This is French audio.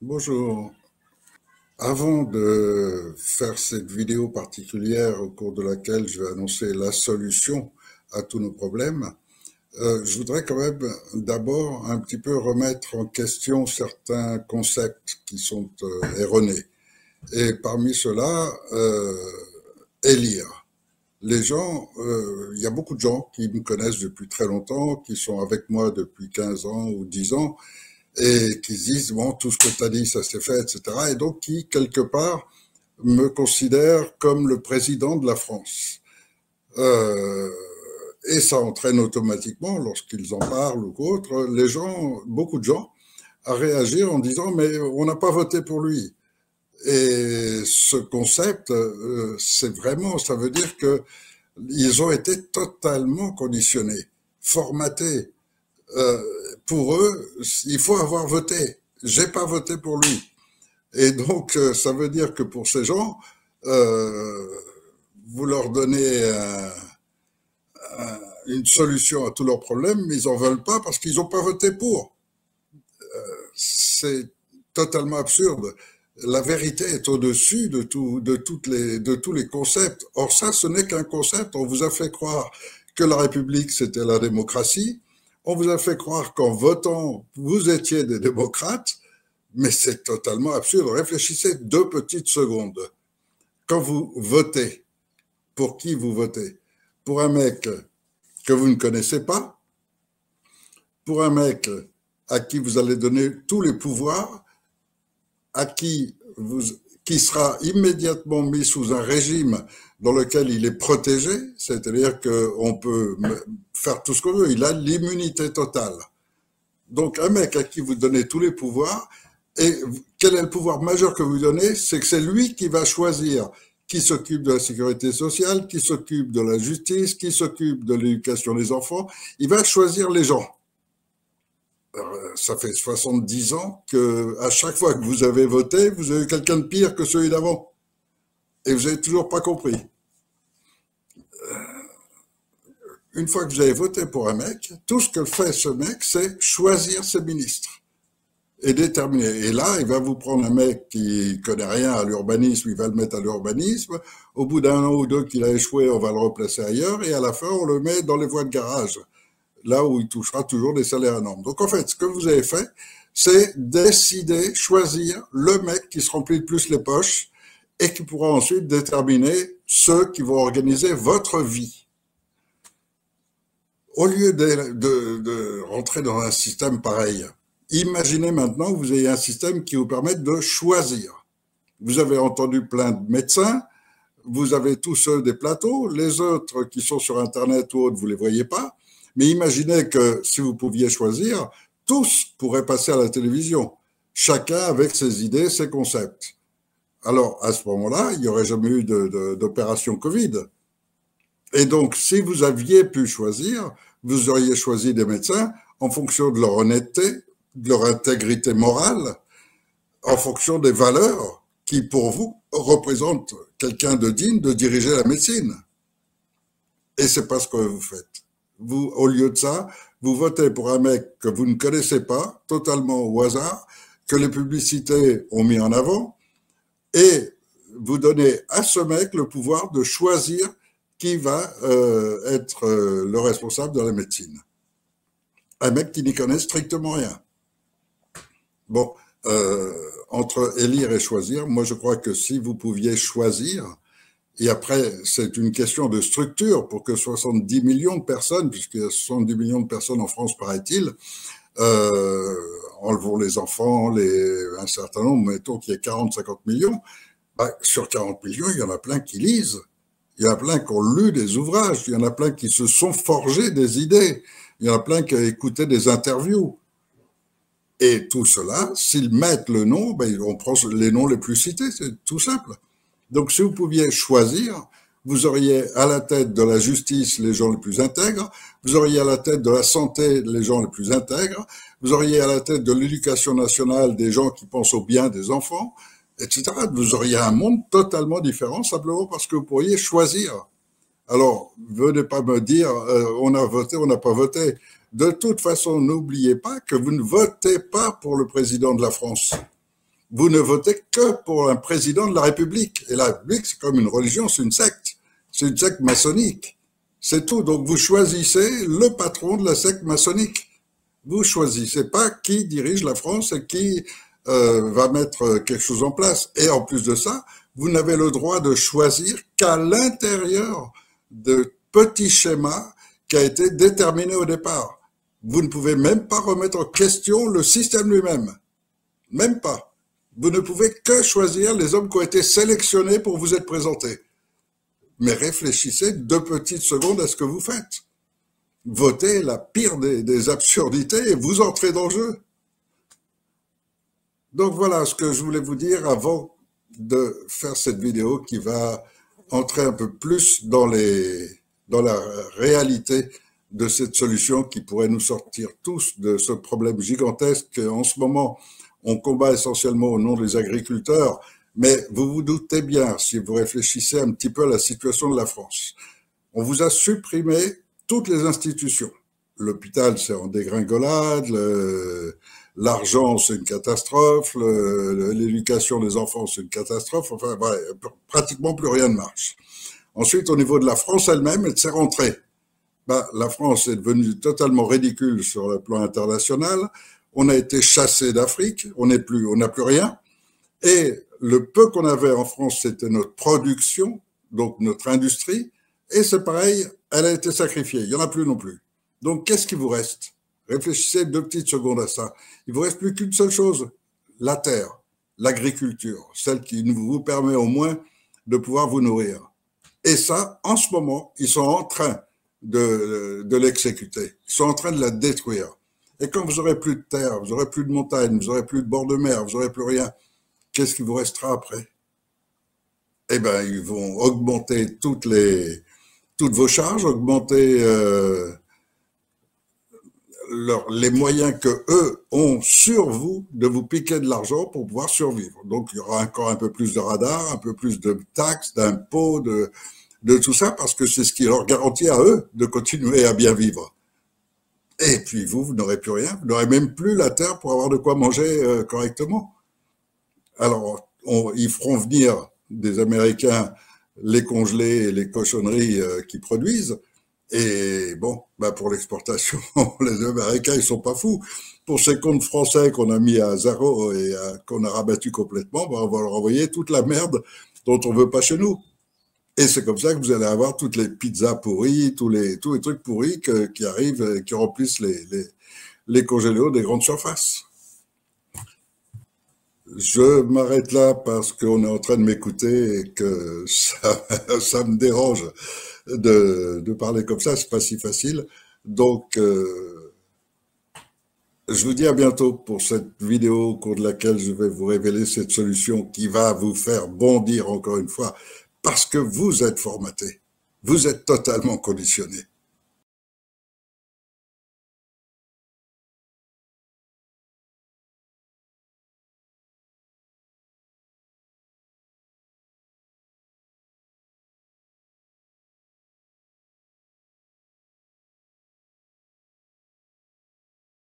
Bonjour. Avant de faire cette vidéo particulière au cours de laquelle je vais annoncer la solution à tous nos problèmes, je voudrais quand même d'abord un petit peu remettre en question certains concepts qui sont erronés. Et parmi ceux-là, élire. Les gens, il y a beaucoup de gens qui me connaissent depuis très longtemps, qui sont avec moi depuis 15 ans ou 10 ans, et qui se disent, bon, tout ce que tu as dit, ça s'est fait, etc. Et donc qui, quelque part, me considèrent comme le président de la France. Euh, et ça entraîne automatiquement, lorsqu'ils en parlent ou autre, les gens, beaucoup de gens, à réagir en disant, mais on n'a pas voté pour lui. Et ce concept, c'est vraiment, ça veut dire que ils ont été totalement conditionnés, formatés. Euh, pour eux, il faut avoir voté. J'ai pas voté pour lui. Et donc, ça veut dire que pour ces gens, euh, vous leur donnez une solution à tous leurs problèmes, mais ils en veulent pas parce qu'ils n'ont pas voté pour. C'est totalement absurde. La vérité est au-dessus de tout, de tous les concepts. Or, ça, ce n'est qu'un concept. On vous a fait croire que la République, c'était la démocratie. On vous a fait croire qu'en votant, vous étiez des démocrates. Mais c'est totalement absurde. Réfléchissez 2 petites secondes. Quand vous votez, pour qui vous votez? Pour un mec que vous ne connaissez pas? Pour un mec à qui vous allez donner tous les pouvoirs? À qui sera immédiatement mis sous un régime dans lequel il est protégé, c'est-à-dire qu'on peut faire tout ce qu'on veut, il a l'immunité totale. Donc un mec à qui vous donnez tous les pouvoirs, et quel est le pouvoir majeur que vous donnez? C'est que c'est lui qui va choisir qui s'occupe de la sécurité sociale, qui s'occupe de la justice, qui s'occupe de l'éducation des enfants. Il va choisir les gens. Ça fait 70 ans que à chaque fois que vous avez voté, vous avez quelqu'un de pire que celui d'avant. Et vous n'avez toujours pas compris. Une fois que vous avez voté pour un mec, tout ce que fait ce mec, c'est choisir ses ministres et déterminer. Et là, il va vous prendre un mec qui connaît rien à l'urbanisme, il va le mettre à l'urbanisme. Au bout d'un an ou deux qu'il a échoué, on va le replacer ailleurs. Et à la fin, on le met dans les voies de garage, là où il touchera toujours des salaires énormes. Donc en fait, ce que vous avez fait, c'est décider, choisir le mec qui se remplit le plus les poches et qui pourra ensuite déterminer ceux qui vont organiser votre vie. Au lieu de rentrer dans un système pareil, imaginez maintenant que vous ayez un système qui vous permette de choisir. Vous avez entendu plein de médecins, vous avez tous ceux des plateaux, les autres qui sont sur Internet ou autres, vous ne les voyez pas. Mais imaginez que si vous pouviez choisir, tous pourraient passer à la télévision, chacun avec ses idées, ses concepts. Alors, à ce moment-là, il n'y aurait jamais eu d'opération Covid. Et donc, si vous aviez pu choisir, vous auriez choisi des médecins en fonction de leur honnêteté, de leur intégrité morale, en fonction des valeurs qui, pour vous, représentent quelqu'un de digne de diriger la médecine. Et c'est pas ce que vous faites. Vous, au lieu de ça, vous votez pour un mec que vous ne connaissez pas, totalement au hasard, que les publicités ont mis en avant, et vous donnez à ce mec le pouvoir de choisir qui va être le responsable de la médecine. Un mec qui n'y connaît strictement rien. Bon, entre élire et choisir, moi je crois que si vous pouviez choisir, et après c'est une question de structure pour que 70 millions de personnes, puisqu'il y a 70 millions de personnes en France paraît-il, enlevons les enfants, un certain nombre, mettons qu'il y ait 40-50 millions, bah, sur 40 millions, il y en a plein qui lisent. Il y en a plein qui ont lu des ouvrages, il y en a plein qui se sont forgés des idées, il y en a plein qui ont écouté des interviews. Et tout cela, s'ils mettent le nom, ben, on prend les noms les plus cités, c'est tout simple. Donc si vous pouviez choisir, vous auriez à la tête de la justice les gens les plus intègres, vous auriez à la tête de la santé les gens les plus intègres, vous auriez à la tête de l'éducation nationale des gens qui pensent au bien des enfants, etc. Vous auriez un monde totalement différent simplement parce que vous pourriez choisir. Alors, venez pas me dire on a voté, on n'a pas voté. De toute façon, n'oubliez pas que vous ne votez pas pour le président de la France. Vous ne votez que pour un président de la République. Et la République, c'est comme une religion, c'est une secte. C'est une secte maçonnique. C'est tout. Donc vous choisissez le patron de la secte maçonnique. Vous choisissez pas qui dirige la France et qui va mettre quelque chose en place. Et en plus de ça, vous n'avez le droit de choisir qu'à l'intérieur de petits schémas qui a été déterminé au départ. Vous ne pouvez même pas remettre en question le système lui-même. Même pas. Vous ne pouvez que choisir les hommes qui ont été sélectionnés pour vous être présentés. Mais réfléchissez 2 petites secondes à ce que vous faites. Votez la pire des absurdités et vous entrez dans le jeu. Donc voilà ce que je voulais vous dire avant de faire cette vidéo qui va entrer un peu plus dans la réalité de cette solution qui pourrait nous sortir tous de ce problème gigantesque. En ce moment, on combat essentiellement au nom des agriculteurs, mais vous vous doutez bien, si vous réfléchissez un petit peu à la situation de la France, on vous a supprimé toutes les institutions. L'hôpital, c'est en dégringolade, l'argent, c'est une catastrophe, l'éducation des enfants, c'est une catastrophe, enfin, ouais, pratiquement plus rien ne marche. Ensuite, au niveau de la France elle-même, elle s'est rentrée. La France est devenue totalement ridicule sur le plan international. On a été chassé d'Afrique, on n'a plus rien. Et le peu qu'on avait en France, c'était notre production, donc notre industrie. Et c'est pareil, elle a été sacrifiée. Il n'y en a plus non plus. Donc, qu'est-ce qui vous reste? Réfléchissez 2 petites secondes à ça. Il vous reste plus qu'une seule chose, la terre, l'agriculture, celle qui vous permet au moins de pouvoir vous nourrir. Et ça, en ce moment, ils sont en train de l'exécuter. Ils sont en train de la détruire. Et quand vous aurez plus de terre, vous aurez plus de montagnes, vous aurez plus de bord de mer, vous aurez plus rien, qu'est-ce qui vous restera après? Eh ben, ils vont augmenter toutes vos charges, augmenter les moyens que eux ont sur vous de vous piquer de l'argent pour pouvoir survivre. Donc, il y aura encore un peu plus de radars, un peu plus de taxes, d'impôts, de tout ça, parce que c'est ce qui leur garantit à eux de continuer à bien vivre. Et puis vous n'aurez plus rien, vous n'aurez même plus la terre pour avoir de quoi manger correctement. Alors, ils feront venir des Américains les congelés et les cochonneries qu'ils produisent. Et bon, pour l'exportation, les Américains, ils sont pas fous. Pour ces comptes français qu'on a mis à zéro et qu'on a rabattu complètement, on va leur envoyer toute la merde dont on veut pas chez nous. Et c'est comme ça que vous allez avoir toutes les pizzas pourries, tous les trucs pourris qui arrivent, qui remplissent les congélos des grandes surfaces. Je m'arrête là parce qu'on est en train de m'écouter et que ça me dérange de parler comme ça, c'est pas si facile. Donc, je vous dis à bientôt pour cette vidéo au cours de laquelle je vais vous révéler cette solution qui va vous faire bondir encore une fois parce que vous êtes formaté, vous êtes totalement conditionné.